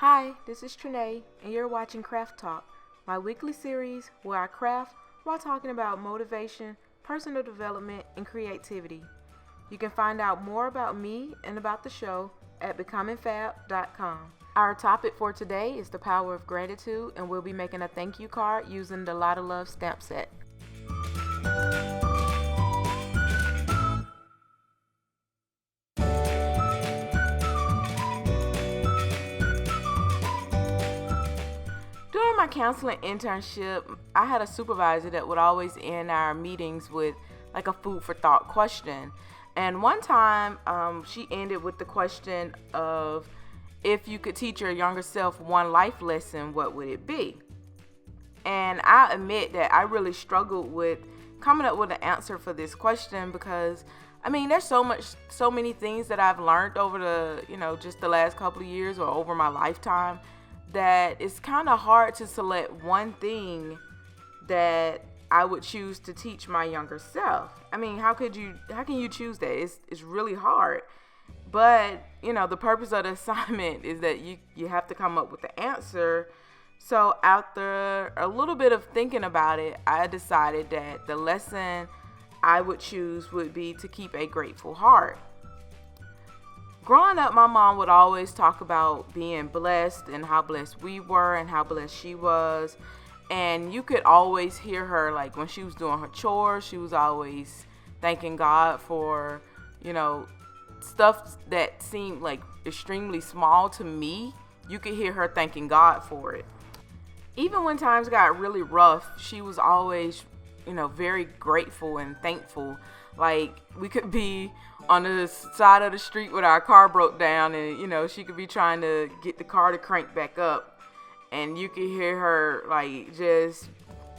Hi, this is Trinae, and you're watching Craft Talk, my weekly series where I craft while talking about motivation, personal development, and creativity. You can find out more about me and about the show at becomingfab.com. Our topic for today is the power of gratitude, and we'll be making a thank you card using the Latte Love Stamp Set. During my counseling internship, I had a supervisor that would always end our meetings with like a food for thought question. And one time, she ended with the question of, if you could teach your younger self one life lesson, what would it be? And I admit that I really struggled with coming up with an answer for this question because, there's so many things that I've learned over just the last couple of years or over my lifetime that it's kind of hard to select one thing that I would choose to teach my younger self. How can you choose that? It's really hard. But, the purpose of the assignment is that you have to come up with the answer. So after a little bit of thinking about it, I decided that the lesson I would choose would be to keep a grateful heart. Growing up, my mom would always talk about being blessed and how blessed we were and how blessed she was. And you could always hear her, like when she was doing her chores, she was always thanking God for, stuff that seemed like extremely small to me. You could hear her thanking God for it. Even when times got really rough, she was always, very grateful and thankful. Like, we could be on the side of the street with our car broke down and, she could be trying to get the car to crank back up. And you could hear her, like, just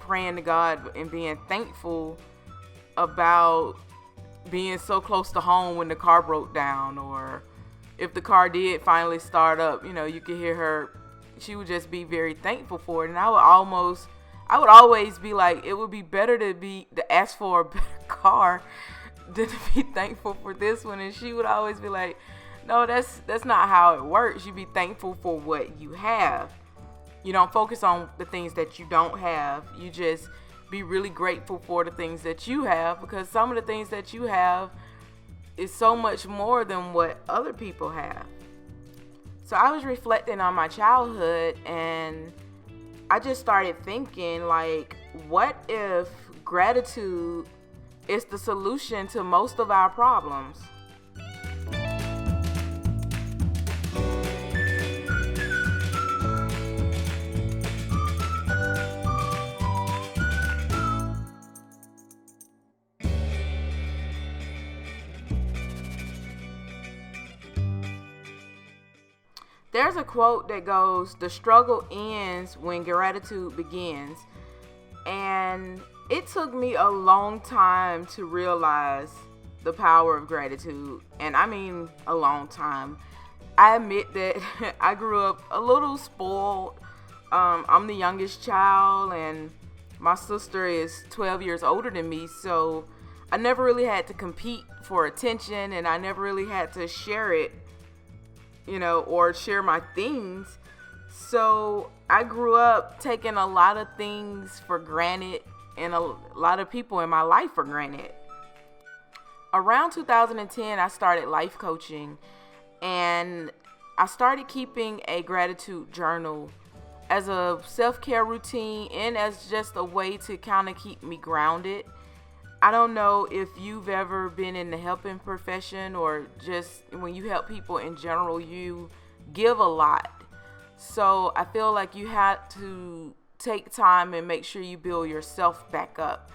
praying to God and being thankful about being so close to home when the car broke down. Or if the car did finally start up, you could hear her. She would just be very thankful for it. And I would always be like, it would be better to ask for a better car than to be thankful for this one. And she would always be like, no, that's not how it works. You be thankful for what you have. You don't focus on the things that you don't have. You just be really grateful for the things that you have, because some of the things that you have is so much more than what other people have. So I was reflecting on my childhood, and I just started thinking, like, what if gratitude is the solution to most of our problems? There's a quote that goes, "The struggle ends when gratitude begins." And it took me a long time to realize the power of gratitude. And I mean a long time. I admit that I grew up a little spoiled. I'm the youngest child, and my sister is 12 years older than me. So I never really had to compete for attention, and I never really had to share it, or share my things. So I grew up taking a lot of things for granted and a lot of people in my life for granted. Around 2010, I started life coaching, and I started keeping a gratitude journal as a self-care routine and as just a way to kind of keep me grounded. I don't know if you've ever been in the helping profession, or just when you help people in general, you give a lot. So I feel like you have to take time and make sure you build yourself back up.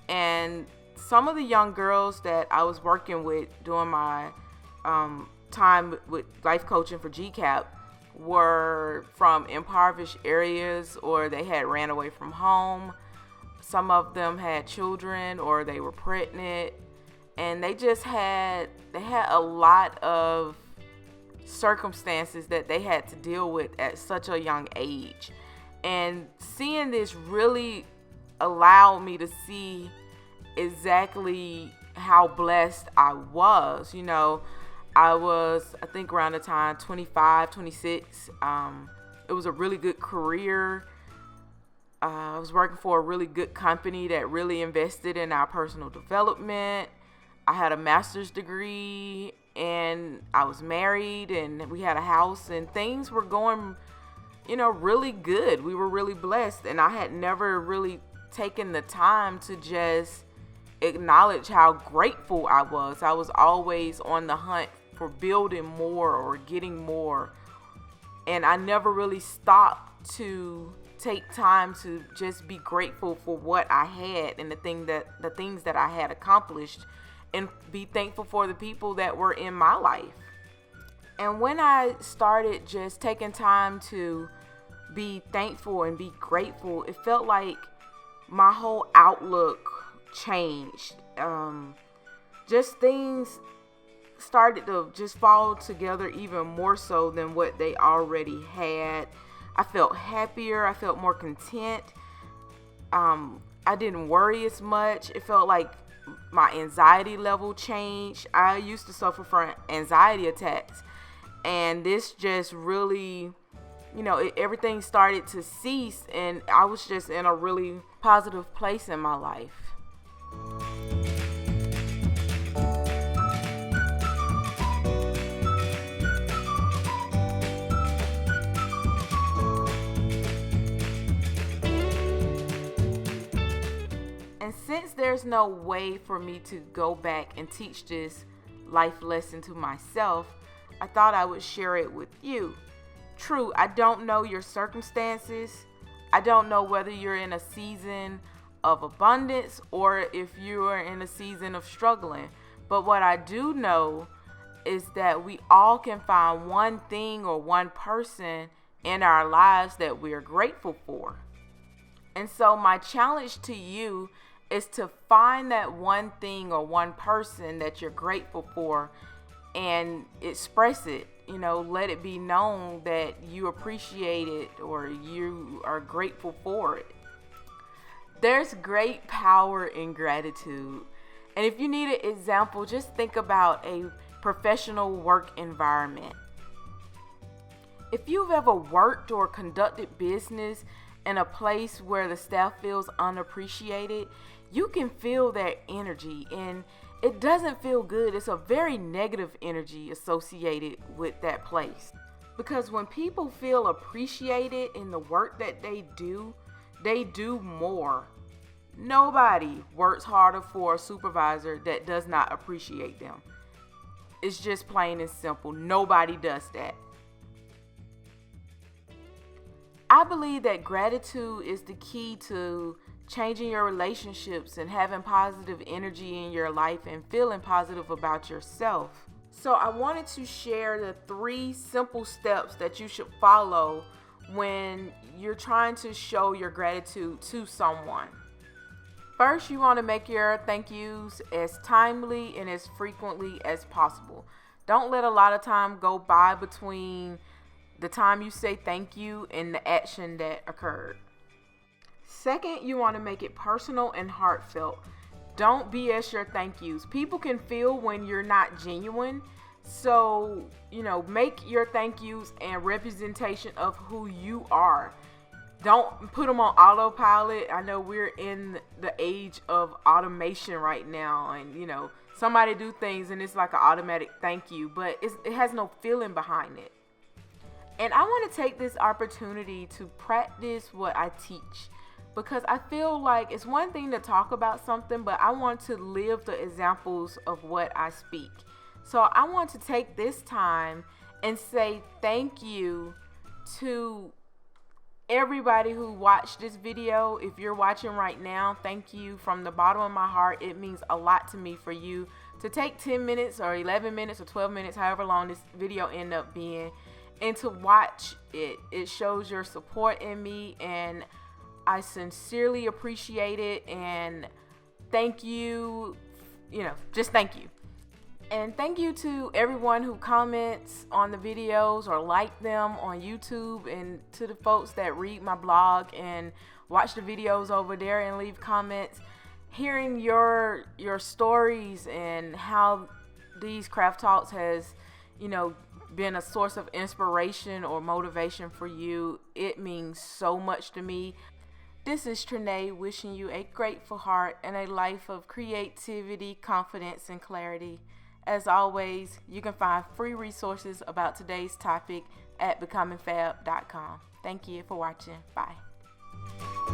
And some of the young girls that I was working with during my time with life coaching for GCAP were from impoverished areas, or they had ran away from home. Some of them had children, or they were pregnant, and they had a lot of circumstances that they had to deal with at such a young age. And seeing this really allowed me to see exactly how blessed I was. I was, I think, around the time 25, 26. It was a really good career. I was working for a really good company that really invested in our personal development. I had a master's degree, and I was married, and we had a house, and things were going, really good. We were really blessed, and I had never really taken the time to just acknowledge how grateful I was. I was always on the hunt for building more or getting more, and I never really stopped to take time to just be grateful for what I had and the things that I had accomplished, and be thankful for the people that were in my life. And when I started just taking time to be thankful and be grateful, it felt like my whole outlook changed. Just things started to just fall together even more so than what they already had. I felt happier. I felt more content. I didn't worry as much. It felt like my anxiety level changed. I used to suffer from anxiety attacks, and this just really, everything started to cease, and I was just in a really positive place in my life. And since there's no way for me to go back and teach this life lesson to myself, I thought I would share it with you. True, I don't know your circumstances. I don't know whether you're in a season of abundance or if you are in a season of struggling. But what I do know is that we all can find one thing or one person in our lives that we're grateful for. And so my challenge to you is to find that one thing or one person that you're grateful for and express it. Let it be known that you appreciate it or you are grateful for it. There's great power in gratitude. And if you need an example, just think about a professional work environment. If you've ever worked or conducted business in a place where the staff feels unappreciated, you can feel that energy, and it doesn't feel good. It's a very negative energy associated with that place. Because when people feel appreciated in the work that they do more. Nobody works harder for a supervisor that does not appreciate them. It's just plain and simple. Nobody does that. I believe that gratitude is the key to changing your relationships and having positive energy in your life and feeling positive about yourself. So I wanted to share the 3 simple steps that you should follow when you're trying to show your gratitude to someone. First, you want to make your thank yous as timely and as frequently as possible. Don't let a lot of time go by between the time you say thank you and the action that occurred. Second, you want to make it personal and heartfelt. Don't BS your thank yous. People can feel when you're not genuine. So, make your thank yous and representation of who you are. Don't put them on autopilot. I know we're in the age of automation right now, and somebody do things and it's like an automatic thank you, but it has no feeling behind it. And I want to take this opportunity to practice what I teach, because I feel like it's one thing to talk about something, but I want to live the examples of what I speak. So I want to take this time and say thank you to everybody who watched this video. If you're watching right now, thank you from the bottom of my heart. It means a lot to me for you to take 10 minutes or 11 minutes or 12 minutes, however long this video end up being, and to watch it. It shows your support in me, and I sincerely appreciate it. And thank you, just thank you. And thank you to everyone who comments on the videos or like them on YouTube, and to the folks that read my blog and watch the videos over there and leave comments. Hearing your stories and how these craft talks has, been a source of inspiration or motivation for you, it means so much to me. This is Trinae wishing you a grateful heart and a life of creativity, confidence, and clarity. As always, you can find free resources about today's topic at becomingfab.com. Thank you for watching. Bye.